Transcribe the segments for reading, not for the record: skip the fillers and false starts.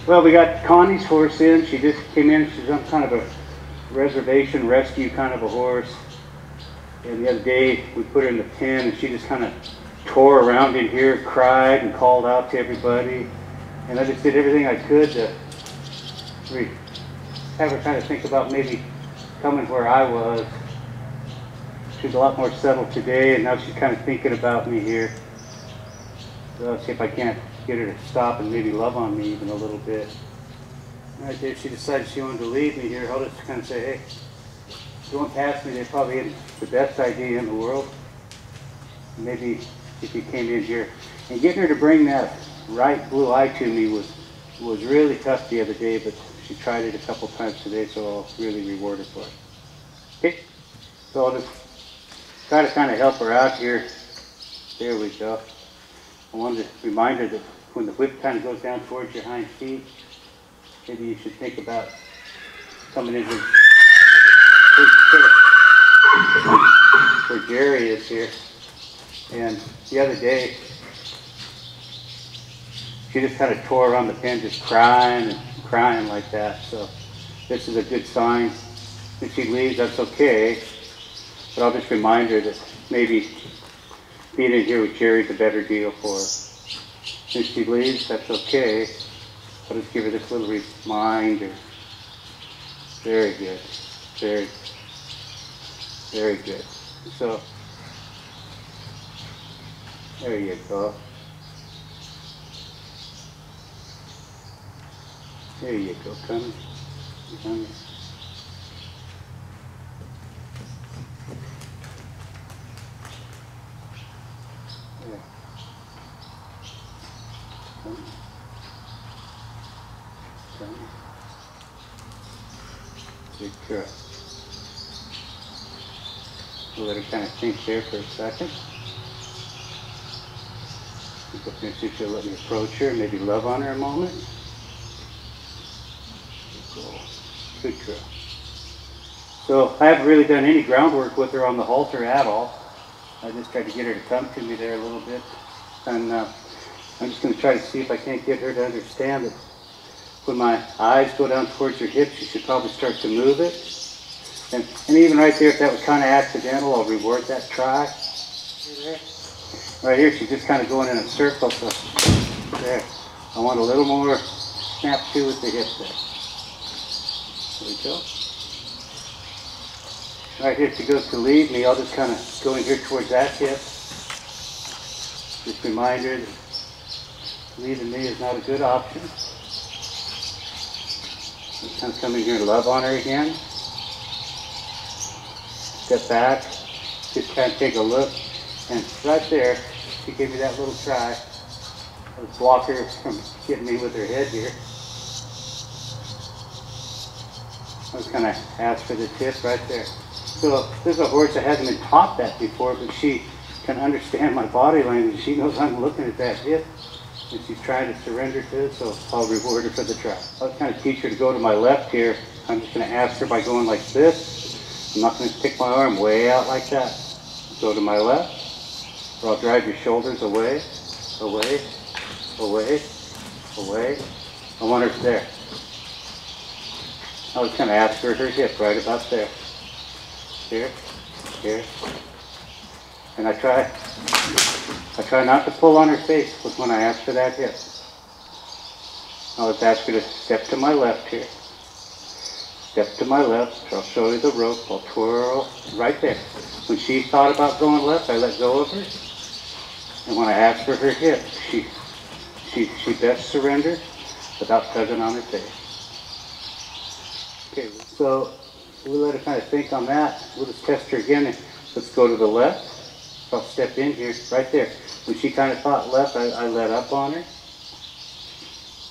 Well, we got Connie's horse in. She just came in. She's on kind of a reservation rescue kind of a horse. And the other day we put her in the pen and she just kind of tore around in here, cried and called out to everybody. And I just did everything I could to have her kind of think about maybe coming where I was. She's a lot more settled today, and now she's kind of thinking about me here. So I'll see if I can't get her to stop and maybe love on me even a little bit. Right there, she decided she wanted to leave me here. I'll just kind of say, hey, going past me, they probably isn't the best idea in the world. Maybe if you came in here. And getting her to bring that right blue eye to me was really tough the other day, but she tried it a couple times today, so I'll really reward her for it. Okay, so I'll just try to kind of help her out here. There we go. I wanted to remind her that when the whip kind of goes down towards your hind feet, maybe you should think about coming in here where Jerry is here. And the other day, she just kind of tore around the pen, just crying and crying like that. So this is a good sign. If she leaves, that's okay. But I'll just remind her that maybe being in here with Jerry's a better deal for her. If she leaves, that's okay. I'll just give her this little reminder. Very good. Very, very good. So, there you go. There you go, come. Come. There. Come. Come. Good girl. We'll let her kind of think there for a second. See if she'll let me approach her, maybe love on her a moment. Good girl. So I haven't really done any groundwork with her on the halter at all. I just tried to get her to come to me there a little bit. And I'm just going to try to see if I can't get her to understand that when my eyes go down towards her hips, she should probably start to move it. And even right there, if that was kind of accidental, I'll reward that try. Right here, she's just kind of going in a circle. So there. I want a little more snap to with the hip there. There we go. Right here, if she goes to leave me, I'll just kind of go in here towards that hip. Just remind her that leaving me is not a good option. Just kind of come in here and love on her again. Step back, just kind of take a look, and right there, she gave me that little try. I'll just block her from getting me with her head here. I was kind of ask for the tip right there. So this is a horse that hasn't been taught that before, but she can understand my body language. She knows I'm looking at that hip, and she's trying to surrender to it, so I'll reward her for the try. I'll kind of teach her to go to my left here. I'm just going to ask her by going like this. I'm not going to stick my arm way out like that. Go to my left, or I'll drive your shoulders away, away, away, away. I want her there. I was going to ask her hip right about there. Here, here. And I try not to pull on her face when I ask for that hip. I was ask her to step to my left here. Step to my left, I'll show you the rope, I'll twirl right there. When she thought about going left, I let go of her. And when I asked for her hip, she best surrendered without tugging on her face. Okay, so we'll let her kind of think on that. We'll just test her again. Let's go to the left. I'll step in here, right there. When she kind of thought left, I let up on her.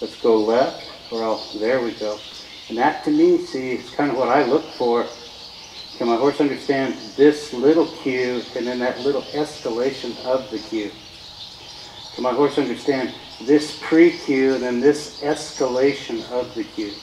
Let's go left, there we go. And that to me, see, is kind of what I look for. Can my horse understand this little cue and then that little escalation of the cue? Can my horse understand this pre-cue and then this escalation of the cue?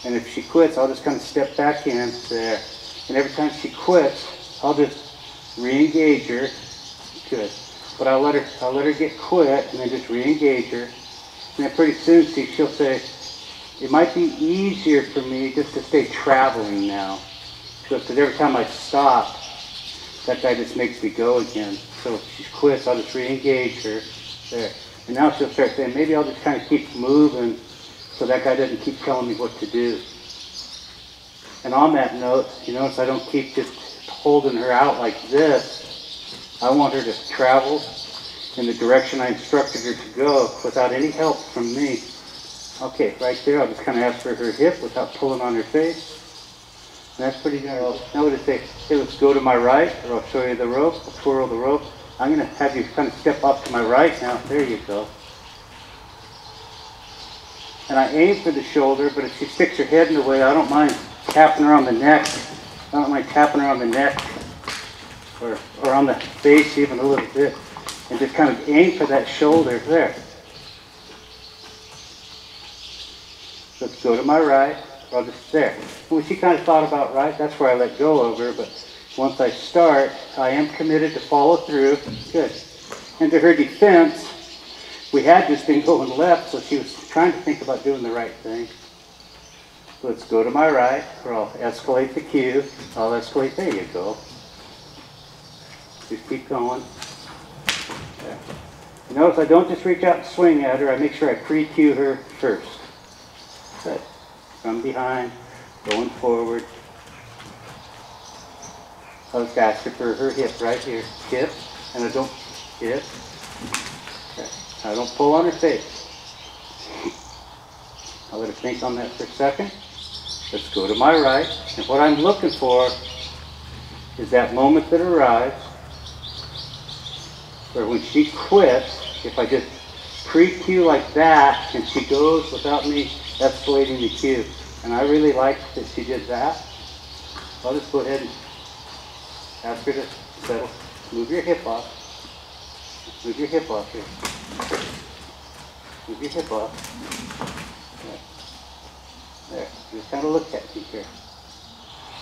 And if she quits, I'll just kind of step back in there. And every time she quits, I'll just re-engage her. Good. But I'll let her get quit and then just re-engage her. And then pretty soon she'll say, it might be easier for me just to stay traveling now. Because every time I stop, that guy just makes me go again. So if she quits, I'll just re-engage her there. And now she'll start saying, maybe I'll just kind of keep moving so that guy doesn't keep telling me what to do. And on that note, you notice I don't keep just holding her out like this. I want her to travel in the direction I instructed her to go without any help from me. Okay, right there, I'll just kind of ask for her hip without pulling on her face. And that's pretty good. Now we'll just say, hey, let's go to my right, or I'll show you the rope, I'll twirl the rope. I'm going to have you kind of step up to my right now. There you go. And I aim for the shoulder, but if she sticks her head in the way, I don't mind tapping her on the neck. I don't mind tapping her on the neck or on the face even a little bit. And just kind of aim for that shoulder there. Let's go to my right, or I'll just there. And when she kind of thought about right, that's where I let go of her. But once I start, I am committed to follow through. Good. And to her defense, we had just been going left, so she was trying to think about doing the right thing. Let's go to my right, or I'll escalate the cue. I'll escalate, there you go. Just keep going. There. You notice I don't just reach out and swing at her, I make sure I pre-cue her first. Good. From behind, going forward. I'll just ask her for her hip right here. Hip, and I don't, hip. Okay. I don't pull on her face. I'll let her think on that for a second. Let's go to my right. And what I'm looking for is that moment that arrives where when she quits, if I just pre-cue like that, and she goes without me escalating the cue. And I really like that she did that. I'll just go ahead and ask her to settle. Move your hip off. Move your hip off here. Move your hip off. There. Just kind of look at me here.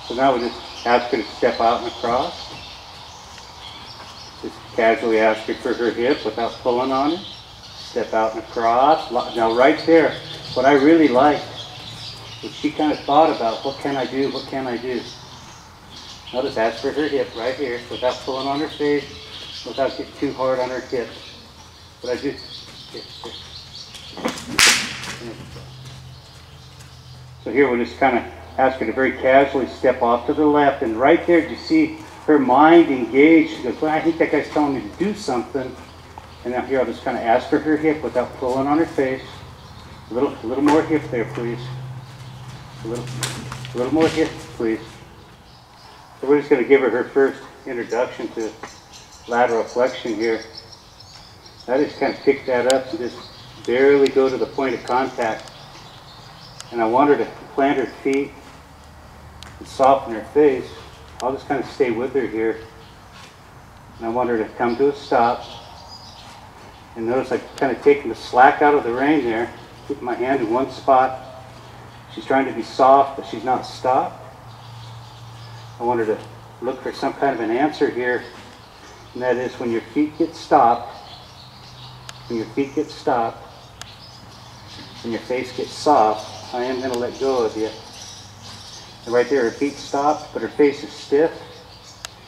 So now we just ask her to step out and across. Just casually ask her for her hip without pulling on it. Step out and across. Now right there, what I really liked was she kind of thought about, what can I do, what can I do? Now just ask for her hip right here without pulling on her face, without getting too hard on her hip. But I do. So here we'll just kind of ask her to very casually step off to the left, and right there, you see her mind engaged. She goes, well, I think that guy's telling me to do something. And now here I'll just kind of ask for her hip without pulling on her face. A little more hip there, please. A little more hip, please. So we're just going to give her first introduction to lateral flexion here. I just kind of pick that up and just barely go to the point of contact. And I want her to plant her feet and soften her face. I'll just kind of stay with her here. And I want her to come to a stop. And notice I've kind of taken the slack out of the rein there. Keep my hand in one spot. She's trying to be soft, but she's not stopped. I want her to look for some kind of an answer here. And that is when your feet get stopped, when your feet get stopped, when your face gets soft, I am going to let go of you. And right there, her feet stopped, but her face is stiff.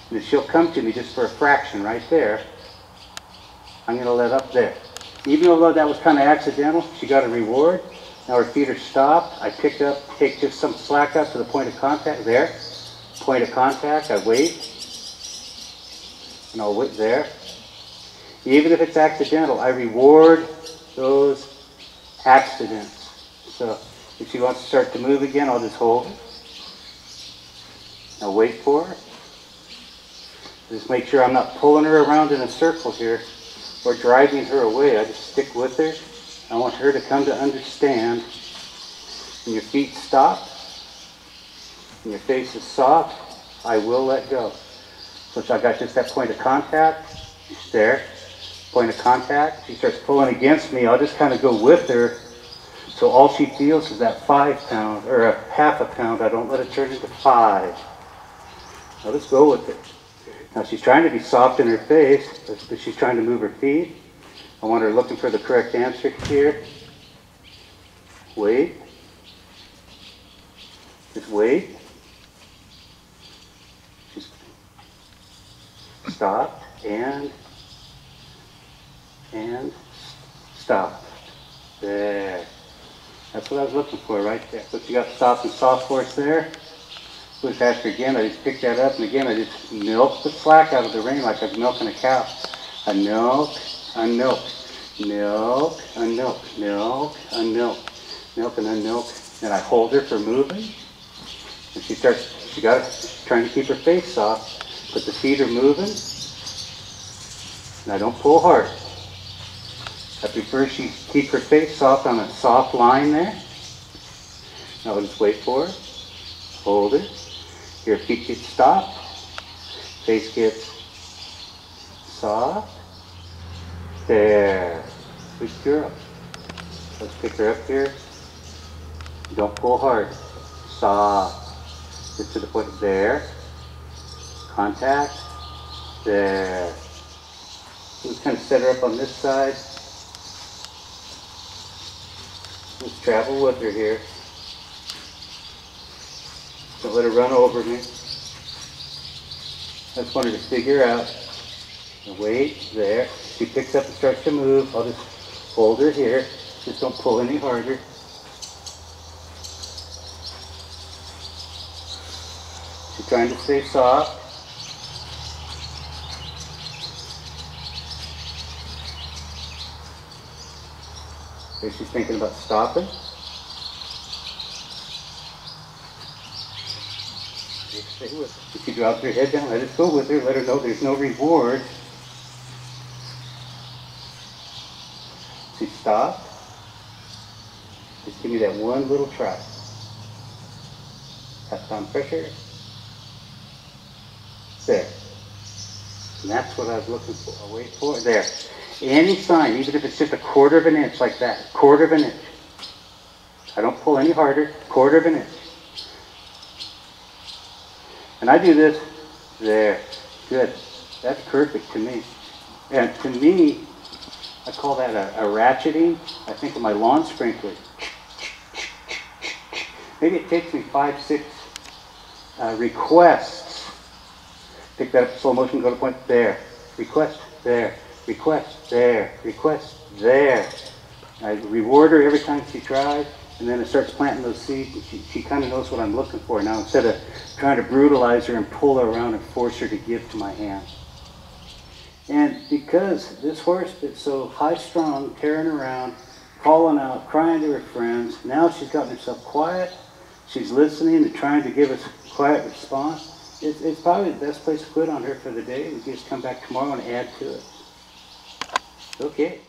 And if she'll come to me just for a fraction right there, I'm going to let up there. Even though that was kind of accidental, she got a reward. Now her feet are stopped. I pick up, take just some slack up to the point of contact there. Point of contact, I wait. And I'll wait there. Even if it's accidental, I reward those accidents. So if she wants to start to move again, I'll just hold it. I'll wait for her. Just make sure I'm not pulling her around in a circle here or driving her away. I just stick with her. I want her to come to understand when your feet stop and your face is soft, I will let go. So I got just that point of contact. She's there. Point of contact. She starts pulling against me. I'll just kind of go with her. So all she feels is that 5 pound, or a half a pound. I don't let it turn into 5. Now let's go with it. Now she's trying to be soft in her face, but she's trying to move her feet. I want her looking for the correct answer here. wait. Just wait. Just stop and stop. There. That's what I was looking for right there. But you got stop and soft force there. Push faster again. I just picked that up, and again I just milk the slack out of the rein like I'm milking a cow. I milk, unmilk, milk, unmilk, milk, unmilk, milk and unmilk. Then I hold her for moving. And she got trying to keep her face soft, but the feet are moving. And I don't pull hard. I prefer she keep her face soft on a soft line there. Now I'll just wait for her. Hold it. Your feet get stopped. Face gets soft. There. Good girl. Let's pick her up here. Don't pull hard. Soft. Get to the point there. Contact. There. Let's kind of set her up on this side. Let's travel with her here. Don't let her run over me. I just wanted to figure out. Wait, there. She picks up and starts to move. I'll just hold her here. Just don't pull any harder. She's trying to stay soft. There she's thinking about stopping. Stay with her. If she drops her head down, let us go with her. Let her know there's no reward. She stopped. Just give me that one little try. Tap down pressure. There. And that's what I was looking for. I'll wait for it. There. Any sign, even if it's just a quarter of an inch like that. Quarter of an inch. I don't pull any harder. Quarter of an inch. And I do this. There. Good. That's perfect to me. And to me, I call that a ratcheting. I think of my lawn sprinkler. Maybe it takes me 5, 6 requests. Pick that up slow motion, go to point there. Request there. Request there. Request there. I reward her every time she tries, and then it starts planting those seeds. And she kind of knows what I'm looking for now, instead of trying to brutalize her and pull her around and force her to give to my hand. And because this horse is so high-strung, tearing around, calling out, crying to her friends, now she's gotten herself quiet. She's listening and trying to give us a quiet response. It's probably the best place to quit on her for the day. We just come back tomorrow and add to it. Okay.